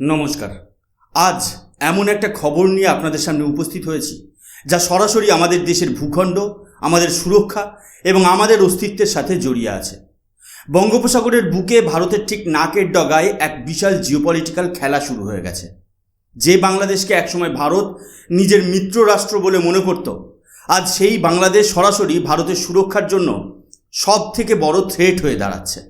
নমস্কার। আজ এমন একটা খবর নিয়ে আপনাদের সামনে উপস্থিত হয়েছি যা সরাসরি আমাদের দেশের ভূখণ্ড, আমাদের সুরক্ষা এবং আমাদের অস্তিত্বের সাথে জড়িয়ে আছে। বঙ্গোপসাগরের বুকে ভারতের ঠিক নাকের ডগায় এক বিশাল জিওপলিটিক্যাল খেলা শুরু হয়ে গেছে। যে বাংলাদেশকে একসময় ভারত নিজের মিত্র রাষ্ট্র বলে মনে করত, আজ সেই বাংলাদেশ সরাসরি ভারতের সুরক্ষার জন্য সব থেকে বড় থ্রেট হয়ে দাঁড়াচ্ছে।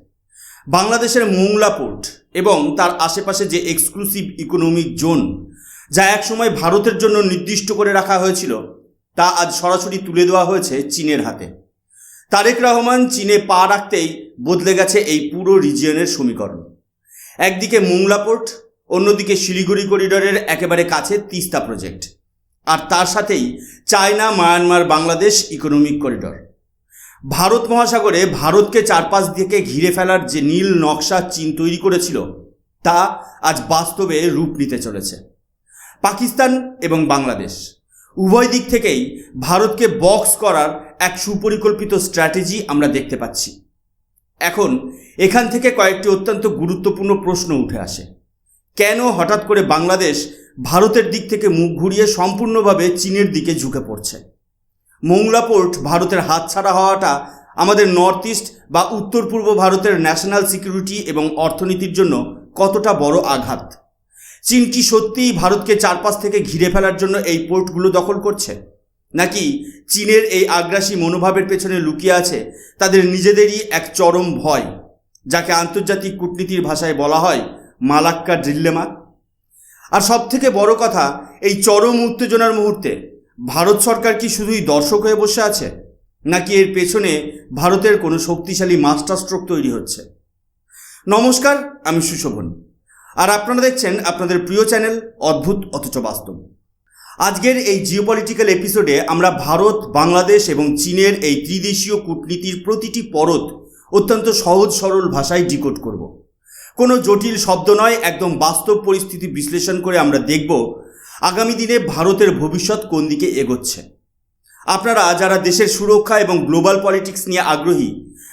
বাংলাদেশের মোংলা পোর্ট এবং তার আশেপাশে যে এক্সক্লুসিভ ইকোনমিক জোন, যা একসময় ভারতের জন্য নির্দিষ্ট করে রাখা হয়েছিল, তা আজ সরাসরি তুলে দেওয়া হয়েছে চীনের হাতে। তারেক রহমান চীনে পা রাখতেই বদলে গেছে এই পুরো রিজিয়নের সমীকরণ। একদিকে মোংলা পোর্ট, অন্যদিকে শিলিগুড়ি করিডোরের একেবারে কাছে তিস্তা প্রজেক্ট, আর তার সাথেই China, Myanmar, Bangladesh economic corridor. Bharat মহাসাগরে ভারতকে চারপাশ থেকে ঘিরে ফেলার যে নীল নকশা চীন তৈরি করেছিল, তা আজ বাস্তবে রূপ নিতে চলেছে। পাকিস্তান এবং বাংলাদেশ উভয় দিক থেকেই ভারতকে বক্স করার এক সুপরিকল্পিত স্ট্র্যাটেজি আমরা দেখতে পাচ্ছি। এখন এখান থেকে কয়েকটি অত্যন্ত গুরুত্বপূর্ণ প্রশ্ন উঠে আসে। কেন হঠাৎ করে বাংলাদেশ ভারতের দিক থেকে মুখ ঘুরিয়ে সম্পূর্ণভাবে চীনের দিকে ঝুঁকে পড়ছে? মোংলা পোর্ট ভারতের হাতছাড়া হওয়াটা আমাদের নর্থ ইস্ট বা উত্তর পূর্ব ভারতের ন্যাশনাল সিকিউরিটি এবং অর্থনীতির জন্য কতটা বড় আঘাত? চীন কি সত্যিই ভারতকে চারপাশ থেকে ঘিরে ফেলার জন্য এই পোর্টগুলো দখল করছে, নাকি চীনের এই আগ্রাসী মনোভাবের পেছনে লুকিয়ে আছে তাদের নিজেদেরই এক চরম ভয়, যাকে আন্তর্জাতিক কূটনীতির ভাষায় বলা হয় মালাক্কা ডিলেমা? আর সবথেকে বড় কথা, এই চরম উত্তেজনার মুহূর্তে ভারত সরকার কি শুধুই দর্শক হয়ে বসে আছে, নাকি এর পেছনে ভারতের কোনো শক্তিশালী মাস্টার স্ট্রোক তৈরি হচ্ছে? নমস্কার, আমি সুশোভন, আর আপনারা দেখছেন আপনাদের প্রিয় চ্যানেল অদ্ভুত অথচ বাস্তব। আজকের এই জিওপলিটিক্যাল এপিসোডে আমরা ভারত, বাংলাদেশ এবং চীনের এই ত্রিদেশীয় কূটনীতির প্রতিটি পরত অত্যন্ত সহজ সরল ভাষায় ডিকোড করব। কোনো জটিল শব্দ নয়, একদম বাস্তব পরিস্থিতি বিশ্লেষণ করে আমরা দেখব আগামী দিনে ভারতের ভবিষ্যৎ কোন দিকে এগোচ্ছে। আপনারা যারা দেশের সুরক্ষা এবং গ্লোবাল পলিটিক্স নিয়ে আগ্রহী,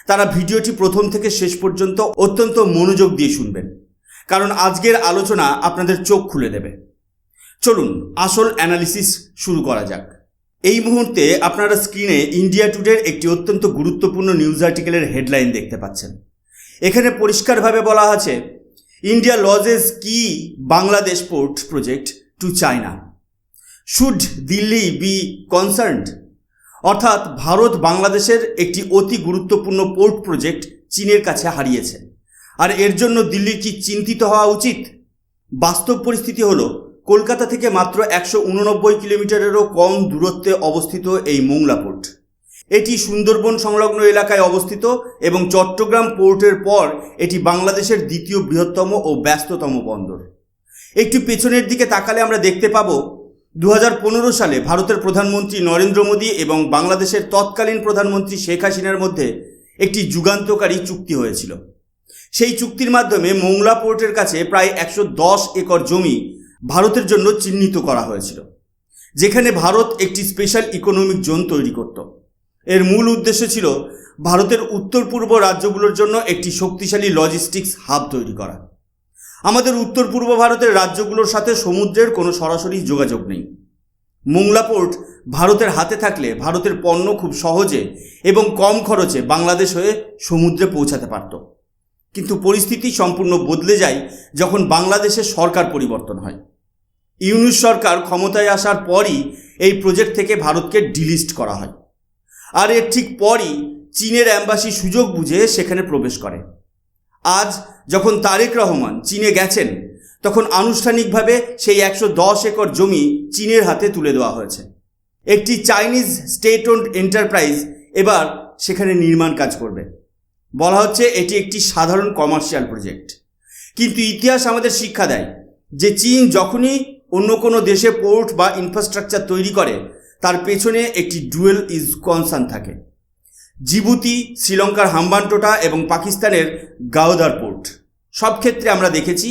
তারা ভিডিওটি প্রথম থেকে শেষ পর্যন্ত অত্যন্ত মনোযোগ দিয়ে শুনবেন, কারণ আজকের আলোচনা আপনাদের চোখ খুলে দেবে। চলুন আসল অ্যানালিসিস শুরু করা যাক। এই মুহূর্তে আপনারা স্ক্রিনে ইন্ডিয়া টুডের একটি অত্যন্ত গুরুত্বপূর্ণ নিউজ আর্টিকেলের হেডলাইন দেখতে পাচ্ছেন। এখানে পরিষ্কারভাবে বলা আছে, India loses key Bangladesh port project to China, should Delhi be concerned? অর্থাৎ ভারত বাংলাদেশের একটি অতি গুরুত্বপূর্ণ পোর্ট প্রজেক্ট চীনের কাছে হারিয়েছে, আর এর জন্য দিল্লির কি চিন্তিত হওয়া উচিত? বাস্তব পরিস্থিতি হলো, কলকাতা থেকে মাত্র 189 কিলোমিটারেরও কম দূরত্বে অবস্থিত এই মোংলা পোর্ট, এটি সুন্দরবন সংলগ্ন এলাকায় অবস্থিত এবং চট্টগ্রাম পোর্টের পর এটি বাংলাদেশের দ্বিতীয় বৃহত্তম ও ব্যস্ততম বন্দর। একটু পেছনের দিকে তাকালে আমরা দেখতে পাবো 2015 সালে ভারতের প্রধানমন্ত্রী নরেন্দ্র মোদী এবং বাংলাদেশের তৎকালীন প্রধানমন্ত্রী শেখ হাসিনার মধ্যে একটি যুগান্তকারী চুক্তি হয়েছিল। সেই চুক্তির মাধ্যমে মোংলা পোর্টের কাছে প্রায় 110 একর জমি ভারতের জন্য চিহ্নিত করা হয়েছিল, যেখানে ভারত একটি স্পেশাল ইকোনমিক জোন তৈরি করত। এর মূল উদ্দেশ্য ছিল ভারতের উত্তর পূর্ব রাজ্যগুলোর জন্য একটি শক্তিশালী লজিস্টিক্স হাব তৈরি করা। আমাদের উত্তর পূর্ব ভারতের রাজ্যগুলোর সাথে সমুদ্রের কোনো সরাসরি যোগাযোগ নেই। মোংলা পোর্ট ভারতের হাতে থাকলে ভারতের পণ্য খুব সহজে এবং কম খরচে বাংলাদেশ হয়ে সমুদ্রে পৌঁছাতে পারত। কিন্তু পরিস্থিতি সম্পূর্ণ বদলে যায় যখন বাংলাদেশের সরকার পরিবর্তন হয়। ইউনূস সরকার ক্ষমতায় আসার পরই এই প্রজেক্ট থেকে ভারতকে ডিলিস্ট করা হয়, আর এর ঠিক পরই চীনের অ্যাম্বাসি সুযোগ বুঝে সেখানে প্রবেশ করে। আজ যখন তারেক রহমান চীনে গেছেন, তখন আনুষ্ঠানিকভাবে সেই 110 একর জমি চীনের হাতে তুলে দেওয়া হয়েছে। একটি চাইনিজ স্টেট ওন্ড এন্টারপ্রাইজ এবার সেখানে নির্মাণ কাজ করবে। বলা হচ্ছে এটি একটি সাধারণ কমার্শিয়াল প্রজেক্ট, কিন্তু ইতিহাস আমাদের শিক্ষা দেয় যে চীন যখনই অন্য কোনো দেশে পোর্ট বা ইনফ্রাস্ট্রাকচার তৈরি করে, তার পেছনে একটি ডুয়েল ইজ কনসার্ন থাকে। জিবুতি, শ্রীলঙ্কার হাম্বানটোটা এবং পাকিস্তানের গাওদার পোর্ট, সব ক্ষেত্রে আমরা দেখেছি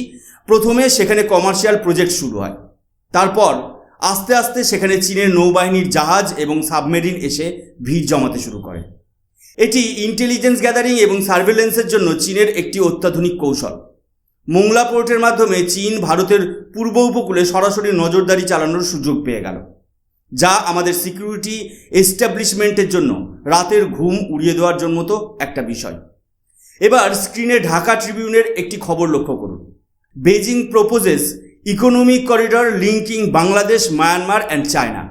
প্রথমে সেখানে কমার্শিয়াল প্রজেক্ট শুরু হয়, তারপর আস্তে আস্তে সেখানে চীনের নৌবাহিনীর জাহাজ এবং সাবমেরিন এসে ভিড় জমাতে শুরু করে। এটি ইন্টেলিজেন্স গ্যাদারিং এবং সার্ভেলেন্সের জন্য চীনের একটি অত্যাধুনিক কৌশল। মোংলা পোর্টের মাধ্যমে চীন ভারতের পূর্ব উপকূলে সরাসরি নজরদারি চালানোর সুযোগ পেয়ে গেল, যা আমাদের সিকিউরিটি এস্টাবলিশমেন্টের জন্য রাতের ঘুম উড়িয়ে দেওয়ার জন্য মতো একটা বিষয়। এবার স্ক্রিনে ঢাকা ট্রিবিউনের একটি খবর লক্ষ্য করুন। Beijing proposes economic corridor linking Bangladesh, Myanmar and China.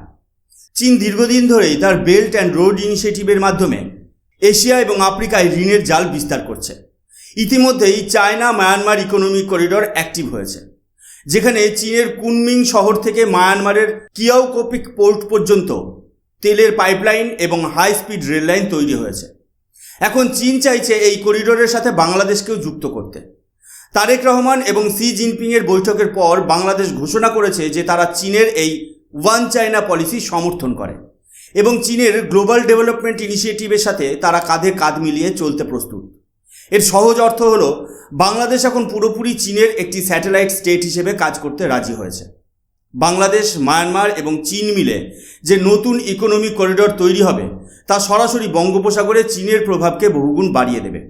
চীন দীর্ঘদিন ধরেই তার বেল্ট অ্যান্ড রোড ইনিশিয়েটিভের মাধ্যমে এশিয়া এবং আফ্রিকায় ঋণের জাল বিস্তার করছে। ইতিমধ্যেই China Myanmar economic corridor active হয়েছে, যেখানে চীনের কুনমিং শহর থেকে মায়ানমারের কিয়াওকোপিক পোর্ট পর্যন্ত তেলের পাইপলাইন এবং হাই স্পিড রেল লাইন তৈরি হয়েছে। এখন চীন চাইছে এই করিডোরের সাথে বাংলাদেশকেও যুক্ত করতে। তারেক রহমান এবং শি জিনপিংয়ের বৈঠকের পর বাংলাদেশ ঘোষণা করেছে যে তারা চীনের এই ওয়ান চায়না পলিসি সমর্থন করে এবং চীনের গ্লোবাল ডেভেলপমেন্ট ইনিশিয়েটিভের সাথে তারা কাঁধে কাঁধ মিলিয়ে চলতে প্রস্তুত। এর সহজ অর্থ হলো বাংলাদেশ এখন পুরোপুরি চীনের একটি স্যাটেলাইট স্টেট হিসেবে কাজ করতে রাজি হয়েছে। বাংলাদেশ, মায়ানমার এবং চীন মিলে যে নতুন ইকোনমিক করিডর তৈরি হবে তা সরাসরি বঙ্গোপসাগরে চীনের প্রভাবকে বহুগুণ বাড়িয়ে দেবে।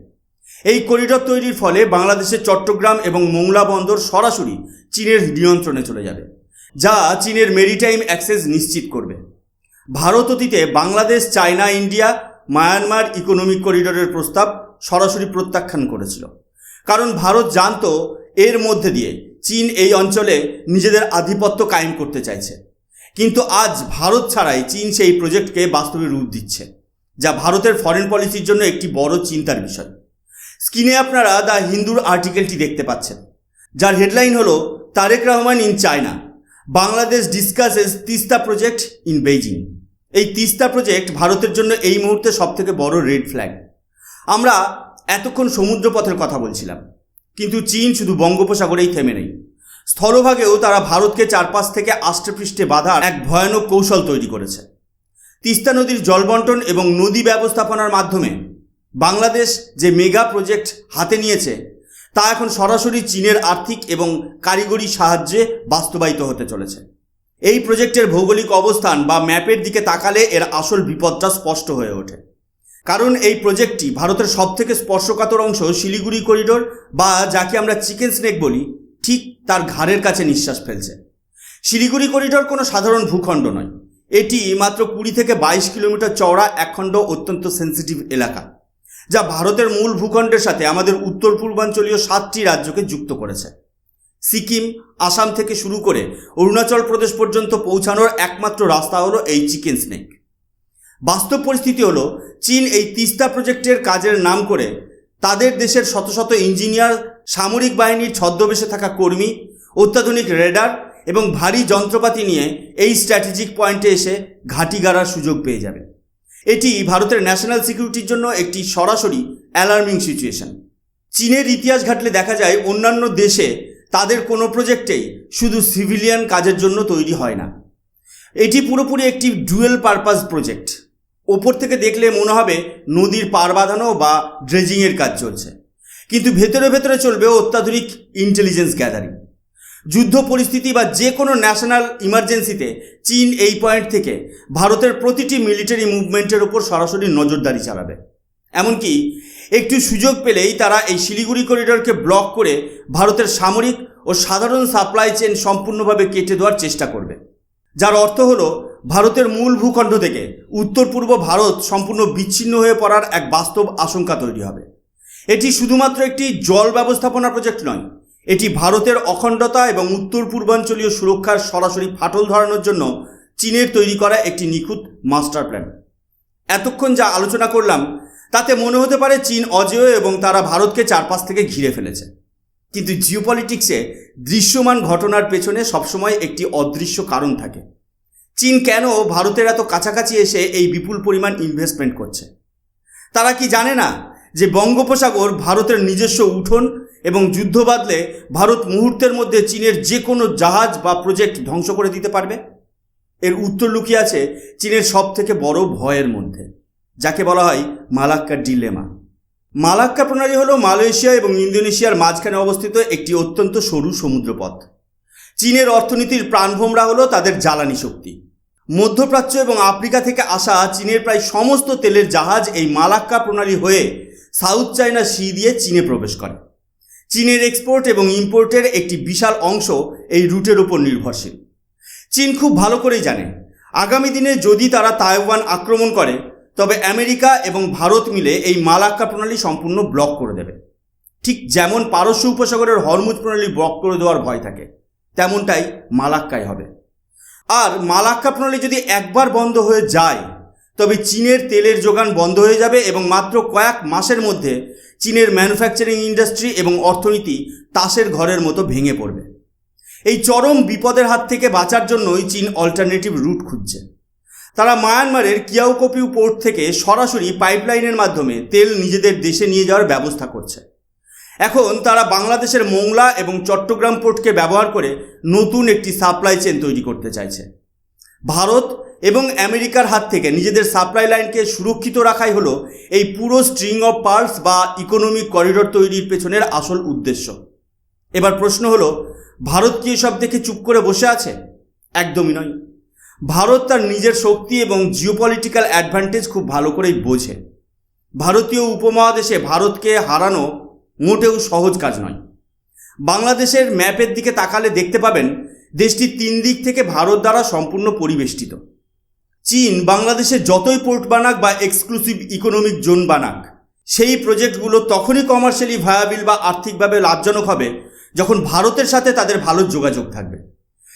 এই করিডর তৈরির ফলে বাংলাদেশের চট্টগ্রাম এবং মোংলা বন্দর সরাসরি চীনের নিয়ন্ত্রণে চলে যাবে, যা চীনের মেরিটাইম অ্যাক্সেস নিশ্চিত করবে। ভারত অতীতে Bangladesh, China, India, Myanmar economic করিডরের প্রস্তাব সরাসরি প্রত্যাখ্যান করেছিল, কারণ ভারত জানত এর মধ্যে দিয়ে চীন এই অঞ্চলে নিজেদের আধিপত্য কায়েম করতে চাইছে। কিন্তু আজ ভারত ছাড়াই চীন সেই প্রজেক্টকে বাস্তবে রূপ দিচ্ছে, যা ভারতের ফরেন পলিসির জন্য একটি বড় চিন্তার বিষয়। স্ক্রিনে আপনারা দ্য হিন্দুর আর্টিকেলটি দেখতে পাচ্ছেন, যার হেডলাইন হলো Tarique Rahman in China, Bangladesh discusses Teesta project in Beijing. এই তিস্তা প্রজেক্ট ভারতের জন্য এই মুহূর্তে সবথেকে বড় রেড ফ্ল্যাগ। আমরা এতক্ষণ সমুদ্রপথের কথা বলছিলাম, কিন্তু চীন শুধু বঙ্গোপসাগরেই থেমে নেই। স্থলভাগেও তারা ভারতকে চারপাশ থেকে আষ্টেপৃষ্ঠে বাঁধার এক ভয়ানক কৌশল তৈরি করেছে। তিস্তা নদীর জলবন্টন এবং নদী ব্যবস্থাপনার মাধ্যমে বাংলাদেশ যে মেগা প্রজেক্ট হাতে নিয়েছে তা এখন সরাসরি চীনের আর্থিক এবং কারিগরি সাহায্যে বাস্তবায়িত হতে চলেছে। এই প্রজেক্টের ভৌগোলিক অবস্থান বা ম্যাপের দিকে তাকালে এর আসল বিপদটা স্পষ্ট হয়ে ওঠে, কারণ এই প্রজেক্টটি ভারতের সবথেকে স্পর্শকাতর অংশ শিলিগুড়ি করিডোর বা যাকে আমরা চিকেন স্নেক বলি, ঠিক তার ঘাড়ের কাছে নিঃশ্বাস ফেলছে। শিলিগুড়ি করিডোর কোনো সাধারণ ভূখণ্ড নয়, এটি মাত্র 20 থেকে 22 কিলোমিটার চওড়া একখণ্ড অত্যন্ত সেন্সিটিভ এলাকা, যা ভারতের মূল ভূখণ্ডের সাথে আমাদের উত্তর পূর্বাঞ্চলীয় 7টি রাজ্যকে যুক্ত করেছে। সিকিম, আসাম থেকে শুরু করে অরুণাচল প্রদেশ পর্যন্ত পৌঁছানোর একমাত্র রাস্তা হলো এই চিকেন স্নেক। বাস্তব পরিস্থিতি হলো চীন এই তিস্তা প্রজেক্টের কাজের নাম করে তাদের দেশের শত শত ইঞ্জিনিয়ার, সামরিক বাহিনীর ছদ্মবেশে থাকা কর্মী, অত্যাধুনিক রেডার এবং ভারী যন্ত্রপাতি নিয়ে এই স্ট্র্যাটেজিক পয়েন্টে এসে ঘাঁটি গাড়ার সুযোগ পেয়ে যাবে। এটি ভারতের ন্যাশনাল সিকিউরিটির জন্য একটি সরাসরি অ্যালার্মিং সিচুয়েশন। চীনের ইতিহাস ঘাটলে দেখা যায় অন্যান্য দেশে তাদের কোনো প্রজেক্টেই শুধু সিভিলিয়ান কাজের জন্য তৈরি হয় না। এটি পুরোপুরি একটি ডুয়েল পারপাস প্রজেক্ট। ওপর থেকে দেখলে মনে হবে নদীর পার বাঁধানো বা ড্রেজিংয়ের কাজ চলছে, কিন্তু ভেতরে ভেতরে চলবে অত্যাধুনিক ইন্টেলিজেন্স গ্যাদারিং। যুদ্ধ পরিস্থিতি বা যে কোনো ন্যাশনাল ইমার্জেন্সিতে চীন এই পয়েন্ট থেকে ভারতের প্রতিটি মিলিটারি মুভমেন্টের ওপর সরাসরি নজরদারি চালাবে। এমনকি একটু সুযোগ পেলেই তারা এই শিলিগুড়ি করিডরকে ব্লক করে ভারতের সামরিক ও সাধারণ সাপ্লাই চেন সম্পূর্ণভাবে কেটে দেওয়ার চেষ্টা করবে, যার অর্থ হলো ভারতের মূল ভূখণ্ড থেকে উত্তর পূর্ব ভারত সম্পূর্ণ বিচ্ছিন্ন হয়ে পড়ার এক বাস্তব আশঙ্কা তৈরি হবে। এটি শুধুমাত্র একটি জল ব্যবস্থাপনা প্রজেক্ট নয়, এটি ভারতের অখণ্ডতা এবং উত্তর পূর্বাঞ্চলীয় সুরক্ষার সরাসরি ফাটল ধরানোর জন্য চীনের তৈরি করা একটি নিখুঁত মাস্টার প্ল্যান। এতক্ষণ যা আলোচনা করলাম তাতে মনে হতে পারে চীন অজেয় এবং তারা ভারতকে চারপাশ থেকে ঘিরে ফেলেছে, কিন্তু জিওপলিটিক্সে দৃশ্যমান ঘটনার পেছনে সবসময় একটি অদৃশ্য কারণ থাকে। চীন কেন ভারতের এত কাছাকাছি এসে এই বিপুল পরিমাণ ইনভেস্টমেন্ট করছে? তারা কি জানে না যে বঙ্গোপসাগর ভারতের নিজস্ব উঠোন এবং যুদ্ধ বাঁধলে ভারত মুহূর্তের মধ্যে চীনের যে কোনো জাহাজ বা প্রজেক্ট ধ্বংস করে দিতে পারবে? এর উত্তর লুকিয়ে আছে চীনের সবথেকে বড় ভয়ের মধ্যে, যাকে বলা হয় মালাক্কা ডিলেমা। মালাক্কা প্রণালী হলো মালয়েশিয়া এবং ইন্দোনেশিয়ার মাঝখানে অবস্থিত একটি অত্যন্ত সরু সমুদ্রপথ। চীনের অর্থনীতির প্রাণভোমরা হলো তাদের জ্বালানি শক্তি। মধ্যপ্রাচ্য এবং আফ্রিকা থেকে আসা চীনের প্রায় সমস্ত তেলের জাহাজ এই মালাক্কা প্রণালী হয়ে সাউথ চায়না সি দিয়ে চীনে প্রবেশ করে। চীনের এক্সপোর্ট এবং ইম্পোর্টের একটি বিশাল অংশ এই রুটের উপর নির্ভরশীল। চীন খুব ভালো করেই জানে আগামী দিনে যদি তারা তাইওয়ান আক্রমণ করে তবে আমেরিকা এবং ভারত মিলে এই মালাক্কা প্রণালী সম্পূর্ণ ব্লক করে দেবে। ঠিক যেমন পারস্য উপসাগরের হরমুজ প্রণালী ব্লক করে দেওয়ার ভয় থাকে, তেমনটাই মালাক্কায় হবে। আর মালাক্কা প্রণালী যদি একবার বন্ধ হয়ে যায় তবে চীনের তেলের যোগান বন্ধ হয়ে যাবে এবং মাত্র কয়েক মাসের মধ্যে চীনের ম্যানুফ্যাকচারিং ইন্ডাস্ট্রি এবং অর্থনীতি তাসের ঘরের মতো ভেঙে পড়বে। এই চরম বিপদের হাত থেকে বাঁচার জন্যই চীন অল্টারনেটিভ রুট খুঁজছে। তারা মায়ানমারের কিয়াওকপিউ পোর্ট থেকে সরাসরি পাইপলাইনের মাধ্যমে তেল নিজেদের দেশে নিয়ে যাওয়ার ব্যবস্থা করছে। এখন তারা বাংলাদেশের মোংলা এবং চট্টগ্রাম পোর্টকে ব্যবহার করে নতুন একটি সাপ্লাই চেন তৈরি করতে চাইছে। ভারত এবং আমেরিকার হাত থেকে নিজেদের সাপ্লাই লাইনকে সুরক্ষিত রাখাই হলো এই পুরো স্ট্রিং অফ পার্লস বা ইকোনমিক করিডোর তৈরির পেছনের আসল উদ্দেশ্য। এবার প্রশ্ন হলো, ভারত কি এসব দেখে চুপ করে বসে আছে? একদমই নয়। ভারত তার নিজের শক্তি এবং জিওপলিটিক্যাল অ্যাডভান্টেজ খুব ভালো করেই বোঝে। ভারতীয় উপমহাদেশে ভারতকে হারানো মোটেও সহজ কাজ নয়। বাংলাদেশের ম্যাপের দিকে তাকালে দেখতে পাবেন দেশটি 3 দিক থেকে ভারত দ্বারা সম্পূর্ণ পরিবেষ্টিত। চীন বাংলাদেশে যতই পোর্ট বানাক বা এক্সক্লুসিভ ইকোনমিক জোন বানাক, সেই প্রজেক্টগুলো তখনই কমার্শিয়ালি ভায়াবিল বা আর্থিকভাবে লাভজনক হবে যখন ভারতের সাথে তাদের ভালো যোগাযোগ থাকবে।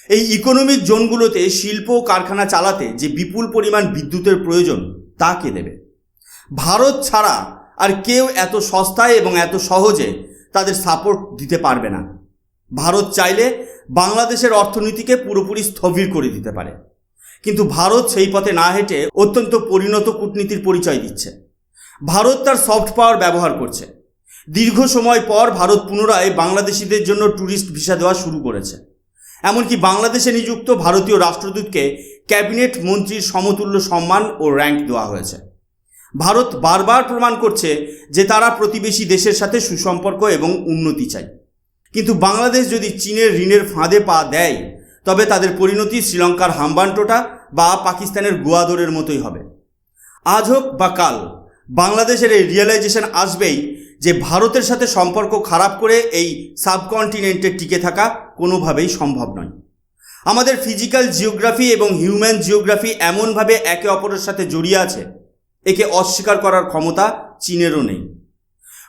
এই ইকোনমিক জোনগুলোতে শিল্প কারখানা চালাতে যে বিপুল পরিমাণ বিদ্যুতের প্রয়োজন তা কে দেবে? ভারত ছাড়া আর কেউ এত সস্তায় এবং এত সহজে তাদের সাপোর্ট দিতে পারবে না। ভারত চাইলে বাংলাদেশের অর্থনীতিকে পুরোপুরি স্থবির করে দিতে পারে, কিন্তু ভারত সেই পথে না হেঁটে অত্যন্ত পরিণত কূটনীতির পরিচয় দিচ্ছে। ভারত তার সফট পাওয়ার ব্যবহার করছে। দীর্ঘ সময় পর ভারত পুনরায় বাংলাদেশিদের জন্য ট্যুরিস্ট ভিসা দেওয়া শুরু করেছে। এমনকি বাংলাদেশে নিযুক্ত ভারতীয় রাষ্ট্রদূতকে ক্যাবিনেট মন্ত্রীর সমতুল্য সম্মান ও র্যাঙ্ক দেওয়া হয়েছে। ভারত বারবার প্রমাণ করছে যে তারা প্রতিবেশী দেশের সাথে সুসম্পর্ক এবং উন্নতি চায়। কিন্তু বাংলাদেশ যদি চীনের ঋণের ফাঁদে পা দেয় তবে তাদের পরিণতি শ্রীলঙ্কার হাম্বানটোটা বা পাকিস্তানের গোয়াদরের মতোই হবে। আজ হোক বা কাল বাংলাদেশের এই রিয়েলাইজেশন আসবেই যে ভারতের সাথে সম্পর্ক খারাপ করে এই সাবকন্টিনেন্টে টিকে থাকা কোনোভাবেই সম্ভব নয়। আমাদের ফিজিক্যাল জিওগ্রাফি এবং হিউম্যান জিওগ্রাফি এমনভাবে একে অপরের সাথে জড়িয়ে আছে, একে অস্বীকার করার ক্ষমতা চীনেরও নেই।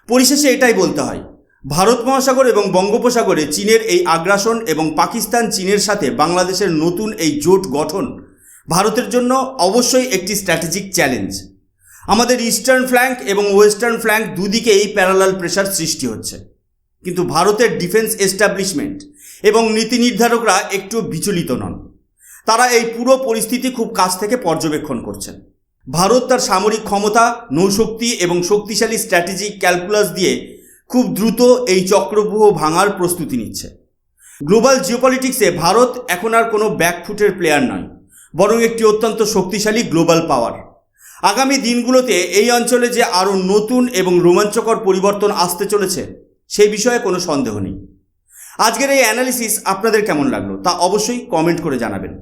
পরিশেষে এটাই বলতে হয়, ভারত মহাসাগর এবং বঙ্গোপসাগরে চীনের এই আগ্রাসন এবং পাকিস্তান চীনের সাথে বাংলাদেশের নতুন এই জোট গঠন ভারতের জন্য অবশ্যই একটি স্ট্র্যাটেজিক চ্যালেঞ্জ। আমাদের ইস্টার্ন ফ্ল্যাঙ্ক এবং ওয়েস্টার্ন ফ্ল্যাঙ্ক দুদিকেই প্যারালাল প্রেশার সৃষ্টি হচ্ছে, কিন্তু ভারতের ডিফেন্স এস্টাবলিশমেন্ট এবং নীতি নির্ধারকরা একটু বিচলিত নন। তারা এই পুরো পরিস্থিতি খুব কাছ থেকে পর্যবেক্ষণ করছেন। ভারত তার সামরিক ক্ষমতা, নৌশক্তি এবং শক্তিশালী স্ট্র্যাটেজিক ক্যালকুলাস দিয়ে খুব দ্রুত এই চক্রব্যূহ ভাঙার প্রস্তুতি নিচ্ছে। গ্লোবাল জিওপলিটিক্সে ভারত এখন আর কোনো ব্যাকফুটের প্লেয়ার নয়, বরং একটি অত্যন্ত শক্তিশালী গ্লোবাল পাওয়ার। আগামী দিনগুলোতে এই অঞ্চলে যে আরও নতুন এবং রোমাঞ্চকর পরিবর্তন আসতে চলেছে সেই বিষয়ে কোনো সন্দেহ নেই। আজকের এই অ্যানালিসিস আপনাদের কেমন লাগলো তা অবশ্যই কমেন্ট করে জানাবেন।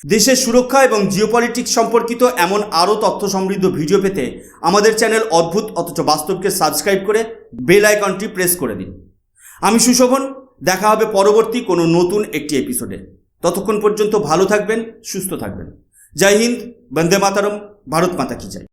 দেশের সুরক্ষা এবং জিওপলিটিক্স সম্পর্কিত এমন আরও তথ্য সমৃদ্ধ ভিডিও পেতে আমাদের চ্যানেল অদ্ভুত অথচ বাস্তবকে সাবস্ক্রাইব করে বেল আইকনটি প্রেস করে দিন। আমি সুশোভন, দেখা হবে পরবর্তী কোনো নতুন একটি এপিসোডে। ততক্ষণ পর্যন্ত ভালো থাকবেন, সুস্থ থাকবেন। জয় হিন্দ, বন্দে মাতরম, ভারত মাতা কি জয়।